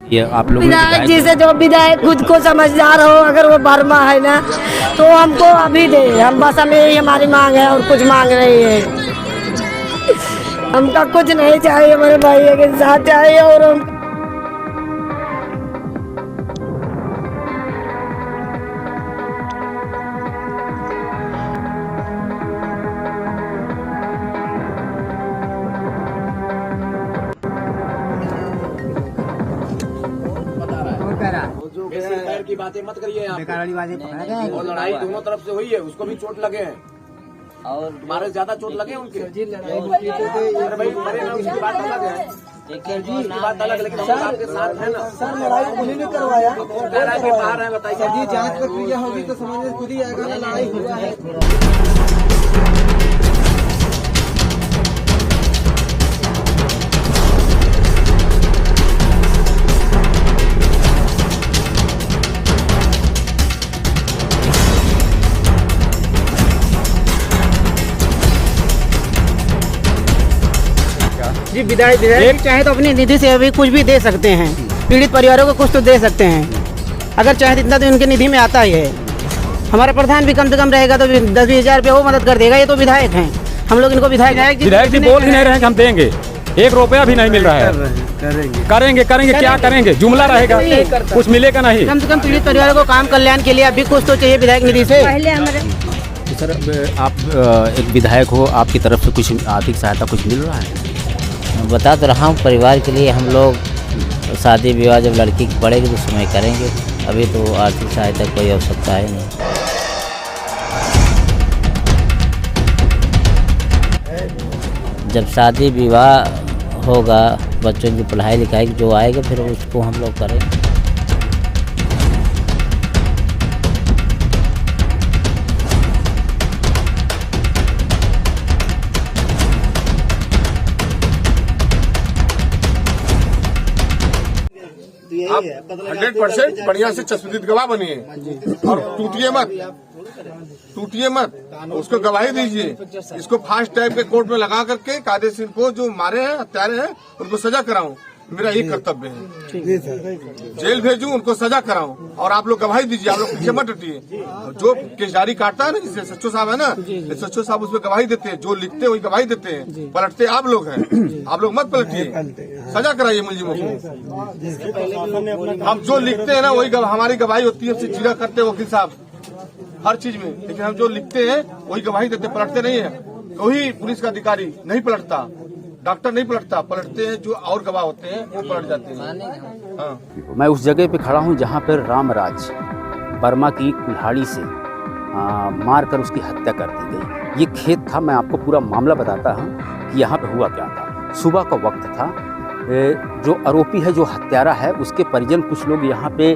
ये आप लोग विधायक जी से, जो विधायक खुद को समझदार हो, अगर वो वर्मा है ना, तो हमको अभी दे। हम बस, हमें यही हमारी मांग है और कुछ मांग रही है। हमका कुछ नहीं चाहिए, हमारे भाई के साथ चाहिए। और हम बेकार की बातें मत करिए आप। बेकार वाली बातें पकड़ा गया और लड़ाई दोनों तरफ से हुई है, उसको भी चोट लगे हैं और तुम्हारे ज्यादा चोट लगे उनके। अरे भाई मरे ना, उसकी बात अलग है, उसकी बात अलग, लेकिन हम आपके साथ है ना। सर लड़ाई खुद ही नहीं करवाया, कह रहा है कि बाहर है, बताइए जी जांच प्रक्रिया होगी तो समझ में खुद ही आएगा ना लड़ाई हुआ है। जी विधायक चाहे तो अपनी निधि से अभी कुछ भी दे सकते हैं, पीड़ित परिवारों को कुछ तो दे सकते हैं। अगर चाहे तो इतना तो उनके निधि में आता ही है। हमारा प्रधान भी कम से कम रहेगा तो 10-20 हज़ार रुपये वो मदद कर देगा। ये तो विधायक हैं, हम लोग इनको विधायक जी बोल ही नहीं रहे कि हम देंगे, 1 रुपया भी नहीं मिल रहा है। करेंगे क्या करेंगे, जुमला रहेगा, कुछ मिलेगा नहीं। कम से कम पीड़ित परिवारों को काम कल्याण के लिए अभी कुछ तो चाहिए विधायक निधि से। सर आप एक विधायक हो, आपकी तरफ से कुछ आर्थिक सहायता कुछ मिल रहा है? बता तो रहा हूँ, परिवार के लिए हम लोग शादी विवाह जब लड़की की पड़ेगी तो समय करेंगे। अभी तो आर्थिक सहायता कोई आवश्यकता है नहीं। जब शादी विवाह होगा, बच्चों की पढ़ाई लिखाई जो आएगा फिर उसको हम लोग करेंगे। आप 100% बढ़िया से चश्मदीद गवाह बनिए और टूटिए मत, उसको गवाही दीजिए। इसको फास्ट टाइप के कोर्ट में लगा करके कायदेशीर को जो मारे हैं, हत्यारे हैं, उनको सजा कराऊं, मेरा यही कर्तव्य है। जेल भेजूं, उनको सजा कराऊं और आप लोग गवाही दीजिए। आप लोग पीछे मत हटिए। जो केसदारी काटता है ना, जैसे सच्चो साहब है ना, सच्चो साहब उसमें गवाही देते हैं, जो लिखते हैं वही गवाही देते हैं, पलटते आप लोग हैं। आप लोग मत पलटिए, सजा कराइए मुलजिमों को। हम जो लिखते हैं ना वही हमारी गवाही होती है, उससे जीरा करते हैं वकील साहब हर चीज में, लेकिन हम जो लिखते हैं वही गवाही देते, पलटते नहीं है। कोई पुलिस का अधिकारी नहीं पलटता, डॉक्टर नहीं पलटता, पलटते हैं जो और गवाह होते हैं वो पलट जाते हैं। हाँ। मैं उस जगह पे खड़ा हूँ जहाँ पर रामराज वर्मा की कुल्हाड़ी से मार कर उसकी हत्या कर दी गई। ये खेत था, मैं आपको पूरा मामला बताता हूँ कि यहाँ पे हुआ क्या था। सुबह का वक्त था, जो आरोपी है, जो हत्यारा है, उसके परिजन कुछ लोग यहाँ पे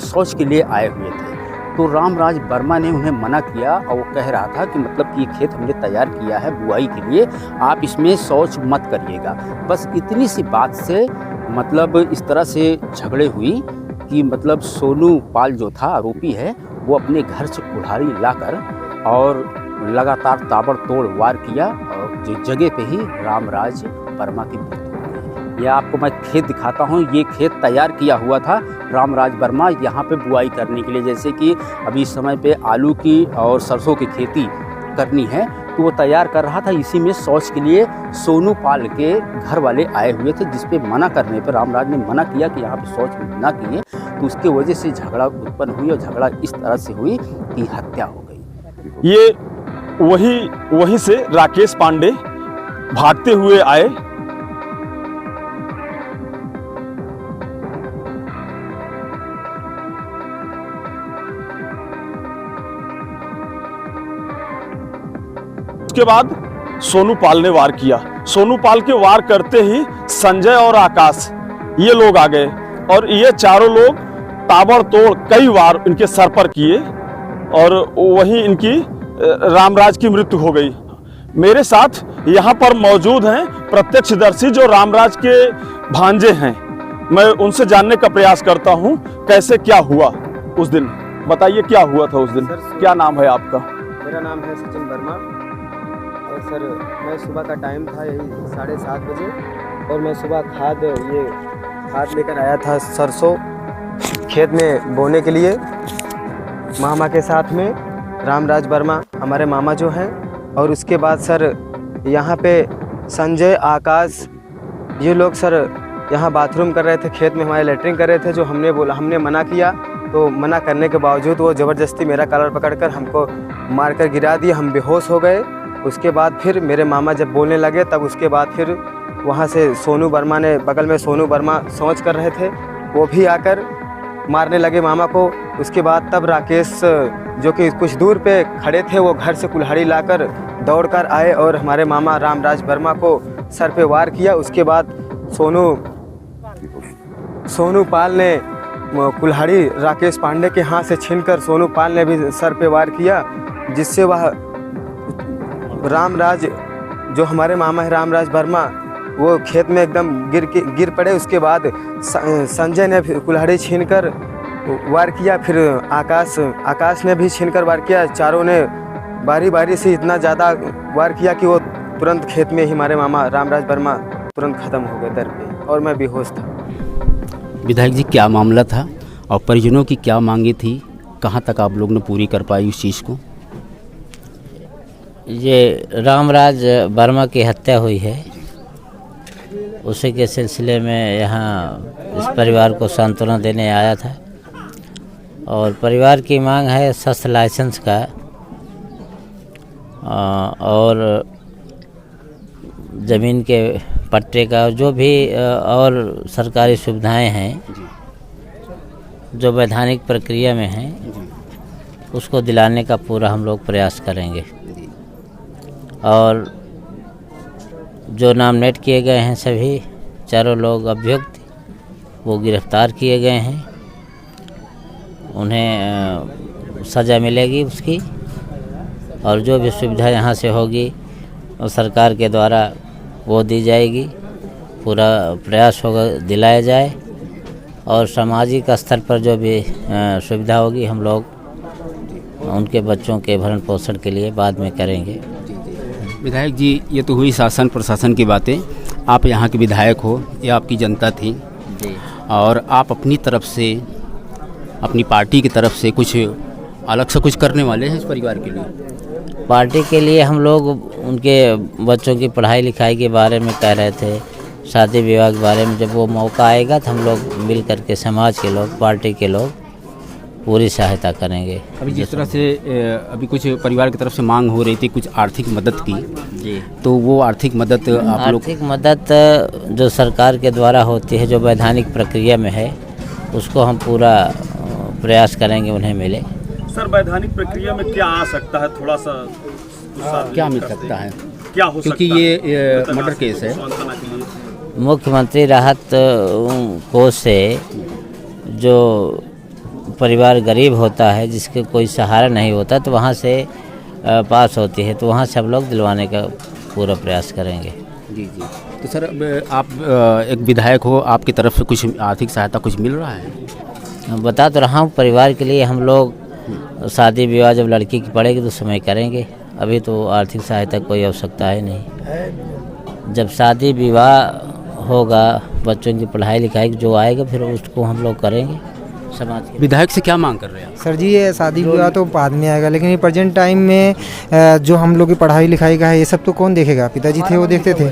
शौच के लिए आए हुए थे। तो रामराज वर्मा ने उन्हें मना किया और वो कह रहा था कि मतलब कि ये खेत हमने तैयार किया है बुआई के लिए, आप इसमें शौच मत करिएगा। बस इतनी सी बात से मतलब इस तरह से झगड़े हुई कि मतलब सोनू पाल जो था आरोपी है, वो अपने घर से कुल्हाड़ी लाकर और लगातार ताबड़तोड़ वार किया और जो जगह पे ही रामराज वर्मा की मृत्यु हो गई। यह आपको मैं खेत दिखाता हूँ। ये खेत तैयार किया हुआ था रामराज वर्मा यहाँ पे बुआई करने के लिए, जैसे कि अभी इस समय पे आलू की और सरसों की खेती करनी है, तो वो तैयार कर रहा था। इसी में शौच के लिए सोनू पाल के घर वाले आए हुए थे, जिसपे मना करने पर रामराज ने मना किया कि यहाँ पे शौच ना किए, तो उसके वजह से झगड़ा उत्पन्न हुई और झगड़ा इस तरह से हुई कि हत्या हो गई। ये वहीं से राकेश पांडे भागते हुए आए। उसके बाद सोनू पाल ने वार किया। सोनू पाल के वार करते ही संजय और आकाश ये लोग आ गए और ये चारों लोग ताबड़तोड़ कई वार इनके सर पर किए और वहीं इनकी रामराज की मृत्यु हो गई। मेरे साथ यहाँ पर मौजूद हैं प्रत्यक्षदर्शी जो रामराज के भांजे हैं। मैं उनसे जानने का प्रयास करता हूँ कैसे क्या हुआ उस दिन। बताइए क्या हुआ था उस दिन। क्या नाम है आपका? मेरा नाम है सचिन वर्मा और सर मैं सुबह का टाइम था यही 7:30 बजे और मैं सुबह खाद ये खाद लेकर आया था सरसों खेत में बोने के लिए मामा के साथ में, रामराज वर्मा हमारे मामा जो हैं। और उसके बाद सर यहाँ पे संजय, आकाश, ये लोग सर यहाँ बाथरूम कर रहे थे, खेत में हमारे लेटरिन कर रहे थे। जो हमने मना किया, तो मना करने के बावजूद वो ज़बरदस्ती मेरा कॉलर पकड़कर हमको मारकर गिरा दिए, हम बेहोश हो गए। उसके बाद फिर मेरे मामा जब बोलने लगे, तब उसके बाद फिर वहाँ से सोनू वर्मा ने, बगल में सोनू वर्मा शौच कर रहे थे, वो भी आकर मारने लगे मामा को। उसके बाद तब राकेश जो कि कुछ दूर पे खड़े थे, वो घर से कुल्हाड़ी लाकर दौड़कर आए और हमारे मामा रामराज वर्मा को सर पे वार किया। उसके बाद सोनू पाल ने कुल्हाड़ी राकेश पांडे के हाथ से छीनकर सोनू पाल ने भी सर पे वार किया, जिससे वह रामराज, जो हमारे मामा है रामराज वर्मा, वो खेत में एकदम गिर पड़े। उसके बाद संजय ने कुल्हाड़ी छीनकर वार किया, फिर आकाश ने भी छीनकर वार किया। चारों ने बारी बारी से इतना ज़्यादा वार किया कि वो तुरंत खेत में ही हमारे मामा रामराज वर्मा तुरंत ख़त्म हो गए दर पे, और मैं बेहोश था। विधायक जी, क्या मामला था और परिजनों की क्या मांगे थी, कहाँ तक आप लोग ने पूरी कर पाई उस चीज़ को? ये रामराज वर्मा की हत्या हुई है, उसी के सिलसिले में यहाँ इस परिवार को सांत्वना देने आया था। और परिवार की मांग है शस्त्र लाइसेंस का और ज़मीन के पट्टे का, जो भी और सरकारी सुविधाएं हैं जो वैधानिक प्रक्रिया में हैं, उसको दिलाने का पूरा हम लोग प्रयास करेंगे। और जो नामनेट किए गए हैं सभी चारों लोग अभियुक्त, वो गिरफ्तार किए गए हैं, उन्हें सज़ा मिलेगी उसकी। और जो भी सुविधा यहाँ से होगी वो सरकार के द्वारा वो दी जाएगी, पूरा प्रयास होगा दिलाया जाए। और सामाजिक स्तर पर जो भी सुविधा होगी, हम लोग उनके बच्चों के भरण पोषण के लिए बाद में करेंगे। विधायक जी, ये तो हुई शासन प्रशासन की बातें, आप यहाँ के विधायक हो, ये आपकी जनता थी जी। और आप अपनी तरफ से, अपनी पार्टी की तरफ से कुछ अलग से कुछ करने वाले हैं इस परिवार के लिए? पार्टी के लिए हम लोग उनके बच्चों की पढ़ाई लिखाई के बारे में कह रहे थे, शादी विवाह के बारे में। जब वो मौका आएगा तो हम लोग मिल करके समाज के लोग, पार्टी के लोग पूरी सहायता करेंगे। अभी जिस तरह से अभी कुछ परिवार की तरफ से मांग हो रही थी कुछ आर्थिक मदद की जी, तो वो आर्थिक मदद आप लोग? आर्थिक मदद जो सरकार के द्वारा होती है, जो वैधानिक प्रक्रिया में है, उसको हम पूरा प्रयास करेंगे उन्हें मिले। सर, वैधानिक प्रक्रिया में क्या आ सकता है, थोड़ा सा क्या मिल सकता है, क्या हो क्योंकि सकता ये मर्डर केस है? मुख्यमंत्री राहत कोष से जो परिवार गरीब होता है, जिसके कोई सहारा नहीं होता, तो वहाँ से पास होती है, तो वहाँ से हम लोग दिलवाने का पूरा प्रयास करेंगे। जी जी। तो सर, आप एक विधायक हो, आपकी तरफ से कुछ आर्थिक सहायता कुछ मिल रहा है? बता तो रहा हूँ, परिवार के लिए हम लोग शादी विवाह जब लड़की की पड़ेगी तो समय करेंगे। अभी तो आर्थिक सहायता कोई आवश्यकता है नहीं। जब शादी विवाह होगा, बच्चों की पढ़ाई लिखाई जो आएगा, फिर उसको हम लोग करेंगे समाज के। विधायक से क्या मांग कर रहे हैं? सर जी, ये शादी विवाह तो बाद में आएगा, लेकिन ये प्रेजेंट टाइम में जो हम लोग की पढ़ाई लिखाई का है, ये सब तो कौन देखेगा? पिताजी थे, वो देखते थे।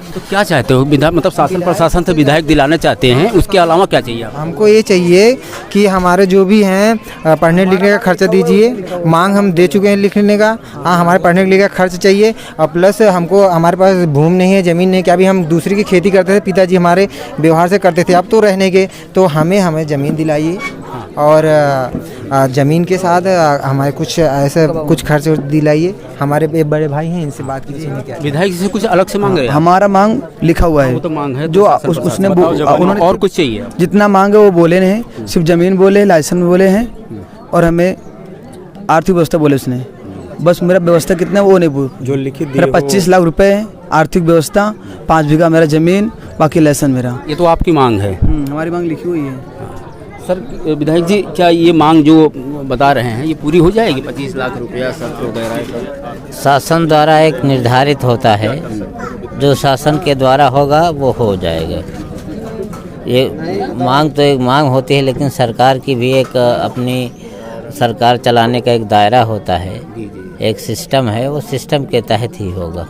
तो क्या चाहते हो मतलब शासन प्रशासन से विधायक दिलाना चाहते हैं, उसके अलावा क्या चाहिए आपको? हमको ये चाहिए कि हमारे जो भी हैं पढ़ने लिखने का खर्चा दीजिए। मांग हम दे चुके हैं लिखने का, हाँ हमारे पढ़ने लिखने का खर्च चाहिए। और प्लस हमको, हमारे पास भूमि नहीं है, ज़मीन नहीं, क्या भी हम दूसरी की खेती करते थे, पिताजी हमारे व्यवहार से करते थे, अब तो रहने के, तो हमें ज़मीन दिलाइए। और ज़मीन के साथ हमारे कुछ ऐसा कुछ खर्च दिलाइए। हमारे बड़े भाई हैं, इनसे बात कीजिए। विधायक जी से कुछ अलग से मांग रहे हैं? हमारा मांग लिखा हुआ है, वो तो मांग है, जो उसने उन्होंने और कुछ चाहिए? जितना मांग है वो बोले नहीं, सिर्फ ज़मीन बोले, लाइसेंस बोले हैं, और हमें आर्थिक व्यवस्था बोले उसने। बस मेरा व्यवस्था कितना है वो नहीं बोल, जो लिखित मेरा 25 लाख रुपए है आर्थिक व्यवस्था, 5 बीघा मेरा ज़मीन, बाकी लाइसेंस मेरा। ये तो आपकी मांग है? हमारी मांग लिखी हुई है। सर, विधायक जी, क्या ये मांग जो बता रहे हैं ये पूरी हो जाएगी? 25 लाख रुपया सब वगैरह शासन द्वारा एक निर्धारित होता है, जो शासन के द्वारा होगा वो हो जाएगा। ये मांग तो एक मांग होती है, लेकिन सरकार की भी एक अपनी सरकार चलाने का एक दायरा होता है, एक सिस्टम है, वो सिस्टम के तहत ही होगा।